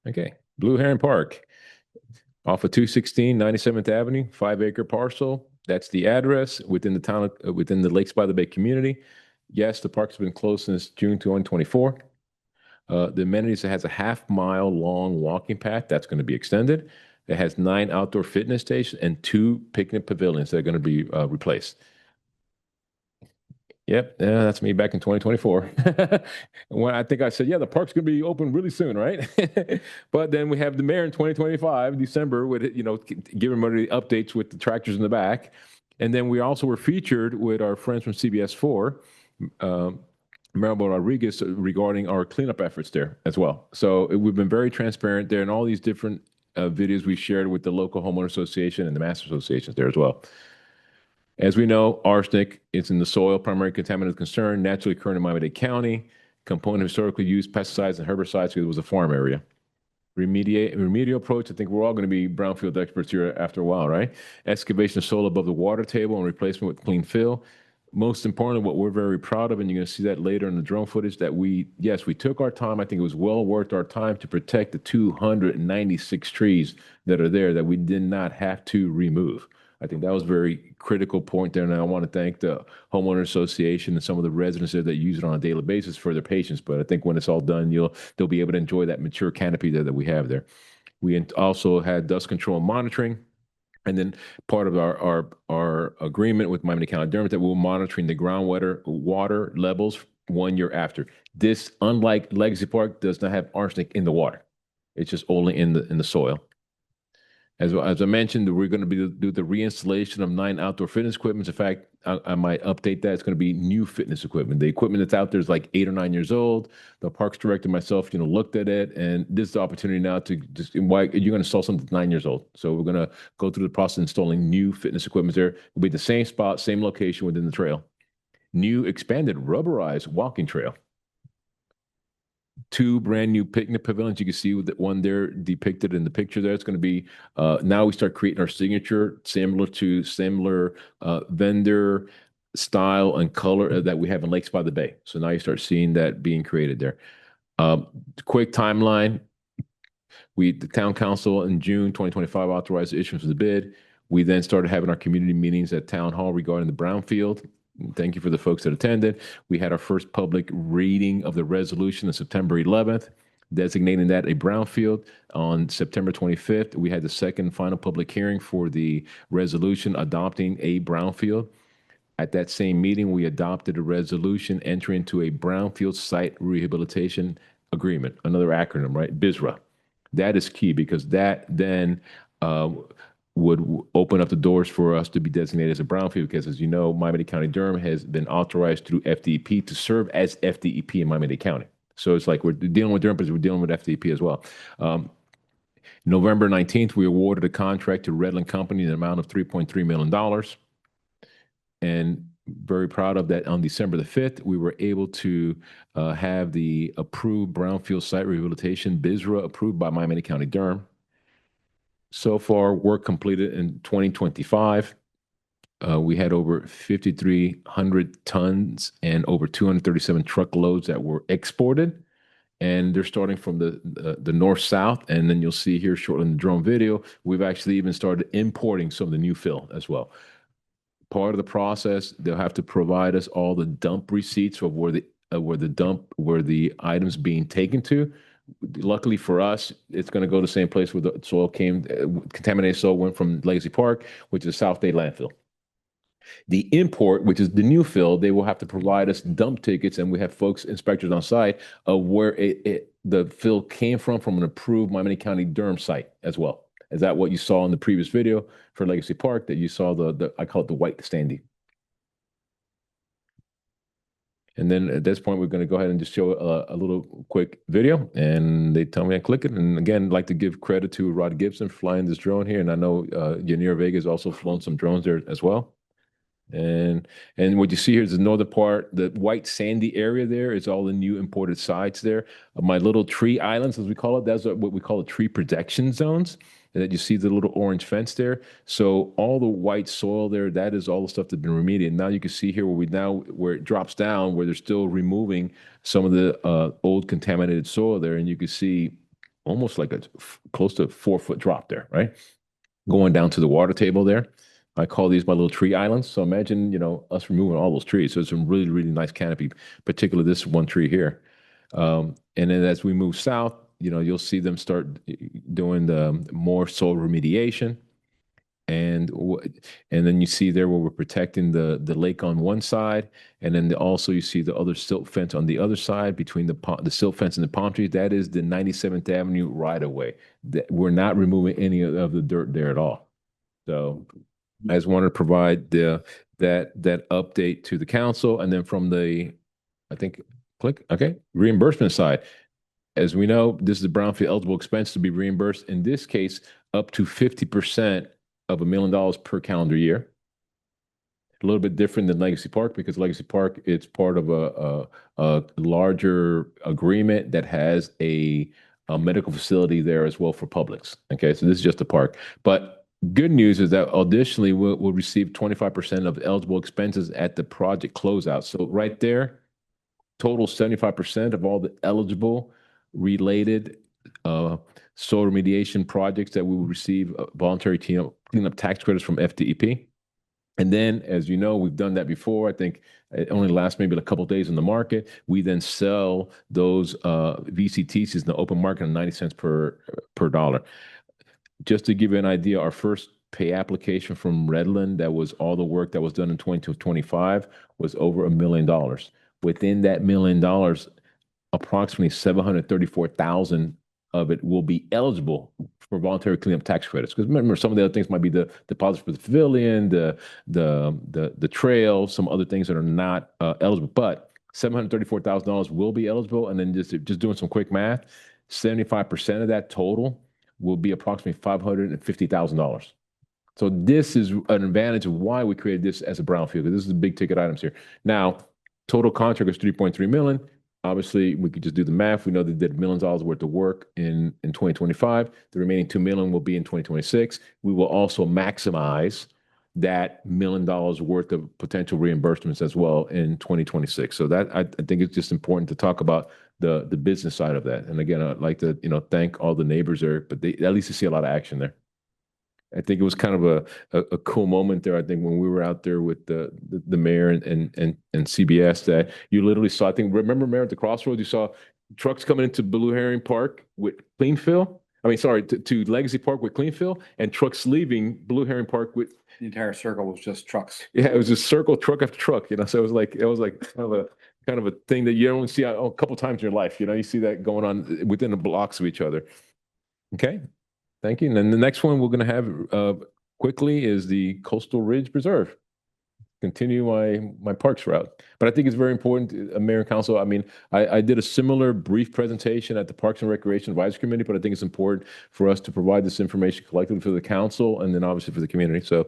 Okay, Blue Heron Park off of 216 97th Avenue, 5-acre parcel. That's the address within the town, within the Lakes by the Bay community. Yes, the park's been closed since June 2024. The amenities, it has a half-mile long walking path that's going to be extended. It has 9 outdoor fitness stations and 2 picnic pavilions that are going to be replaced. Yep, yeah, that's me back in 2024. When I think I said, yeah, the park's gonna be open really soon, right? But then we have the mayor in 2025, December, with giving everybody updates with the tractors in the back. And then we also were featured with our friends from CBS 4, Maribel Rodriguez, regarding our cleanup efforts there as well. So we've been very transparent there, and all these different videos we shared with the local homeowner association and the master associations there as well. As we know, arsenic is in the soil, primary contaminant of concern, naturally occurring in Miami-Dade County, component of historically used pesticides and herbicides because it was a farm area. Remedial approach, I think we're all going to be brownfield experts here after a while, right? Excavation of soil above the water table and replacement with clean fill. Most importantly, what we're very proud of, and you're going to see that later in the drone footage, that yes, we took our time. I think it was well worth our time to protect the 296 trees that are there that we did not have to remove. I think that was a very critical point there, and I want to thank the homeowner association and some of the residents there that use it on a daily basis for their patience. But I think when it's all done, they'll be able to enjoy that mature canopy there that we have there. We also had dust control and monitoring, and then part of our agreement with Miami County Dermot that we're monitoring the groundwater water levels 1 year after. This, unlike Legacy Park, does not have arsenic in the water. It's just only in the soil. As I mentioned, we're going to do the reinstallation of 9 outdoor fitness equipment. In fact, I might update that. It's going to be new fitness equipment. The equipment that's out there is like 8 or 9 years old. The parks director and myself, looked at it, and this is the opportunity now to why you're going to install something that's 9 years old. So we're going to go through the process of installing new fitness equipment there. It'll be the same spot, same location within the trail. New expanded rubberized walking trail. 2 brand new picnic pavilions. You can see that one there depicted in the picture there. It's going to be, now we start creating our signature, similar vendor style and color that we have in Lakes by the Bay. So now you start seeing that being created there. Quick timeline. The town council in June 2025 authorized the issuance of the bid. We then started having our community meetings at town hall regarding the Brownfield. Thank you for the folks that attended. We had our first public reading of the resolution on September 11th, designating that a brownfield. On September 25th, we had the second final public hearing for the resolution adopting a brownfield. At that same meeting, we adopted a resolution entering into a brownfield site rehabilitation agreement, another acronym, right? BISRA. That is key because that then would open up the doors for us to be designated as a brownfield because, as you know, Miami-Dade County Durham has been authorized through FDEP to serve as FDEP in Miami-Dade County. So it's like we're dealing with Durham, but we're dealing with FDEP as well. November 19th, we awarded a contract to Redland Company in the amount of $3.3 million. And very proud of that. On December the 5th, we were able to have the approved brownfield site rehabilitation, BISRA, approved by Miami-Dade County Durham. So far, work completed in 2025. We had over 5,300 tons and over 237 truckloads that were exported. And they're starting from the north-south. And then you'll see here shortly in the drone video, we've actually even started importing some of the new fill as well. Part of the process, they'll have to provide us all the dump receipts of where the items being taken to. Luckily for us, it's going to go the same place where the soil came. Contaminated soil went from Legacy Park, which is South Bay landfill. The import, which is the new fill, they will have to provide us dump tickets, and we have folks, inspectors on site of where the fill came from an approved Miami-Dade County Durham site as well. Is that what you saw in the previous video for Legacy Park? That you saw I call it the white standee. And then at this point, we're going to go ahead and just show a little quick video. And they tell me I click it. And again, I'd like to give credit to Rod Gibson for flying this drone here. And I know Yanir Vega has also flown some drones there as well. And what you see here is the northern part, the white sandy area there is all the new imported sites there. My little tree islands, as we call it, that's what we call the tree protection zones. And that you see the little orange fence there. So all the white soil there, that is all the stuff that's been remediated. Now you can see here where it drops down, where they're still removing some of the old contaminated soil there. And you can see almost like a close to 4 foot drop there, right? Going down to the water table there. I call these my little tree islands. So imagine, us removing all those trees. So it's a really, really nice canopy, particularly this one tree here. And then as we move south, you'll see them start doing the more soil remediation. And and then you see there where we're protecting the lake on one side, and then also you see the other silt fence on the other side between the silt fence and the palm trees. That is the 97th Avenue right of way. We're not removing any of the dirt there at all. So I just wanted to provide that update to the council, and then from the, I think, reimbursement side. As we know, this is a brownfield eligible expense to be reimbursed. In this case, up to 50% of $1 million per calendar year. A little bit different than Legacy Park, because Legacy Park, it's part of a larger agreement that has a medical facility there as well for Publix. Okay, so this is just a park. But good news is that additionally, we'll receive 25% of eligible expenses at the project closeout. So right there, total 75% of all the eligible related soil remediation projects that we will receive voluntary cleanup tax credits from FDEP. And then, as you know, we've done that before. I think it only lasts maybe a couple of days in the market. We then sell those VCTCs in the open market at 90 cents per dollar. Just to give you an idea, our first pay application from Redland, that was all the work that was done in 2025, was over $1 million. Within that $1 million, approximately 734,000 of it will be eligible for voluntary cleanup tax credits. Because remember, some of the other things might be the deposits for the pavilion, the trail, some other things that are not eligible. But $734,000 will be eligible. And then just doing some quick math, 75% of that total will be approximately $550,000. So this is an advantage of why we created this as a brownfield, because this is the big ticket items here. Now, total contract is $3.3 million. Obviously, we could just do the math. We know they did $1 million worth of work in 2025. The remaining $2 million will be in 2026. We will also maximize that $1 million worth of potential reimbursements as well in 2026. So that I think it's just important to talk about the business side of that. And again, I'd like to thank all the neighbors there, but at least you see a lot of action there. I think it was kind of a cool moment there. I think when we were out there with the mayor and CBS, that you literally saw, I think, remember, Mayor, at the crossroads, you saw trucks coming into Blue Heron Park with clean fill. I mean, sorry, to Legacy Park with clean fill, and trucks leaving Blue Heron Park with the entire circle was just trucks. Yeah, it was just circle, truck after truck. So it was like kind of a thing that you only see a couple times in your life. You see that going on within the blocks of each other. Okay. Thank you. And then the next one we're going to have quickly is the Coastal Ridge Preserve. Continue my parks route. But I think it's very important, Mayor and Council. I mean, I did a similar brief presentation at the Parks and Recreation Advisory Committee, but I think it's important for us to provide this information collectively for the council and then obviously for the community. So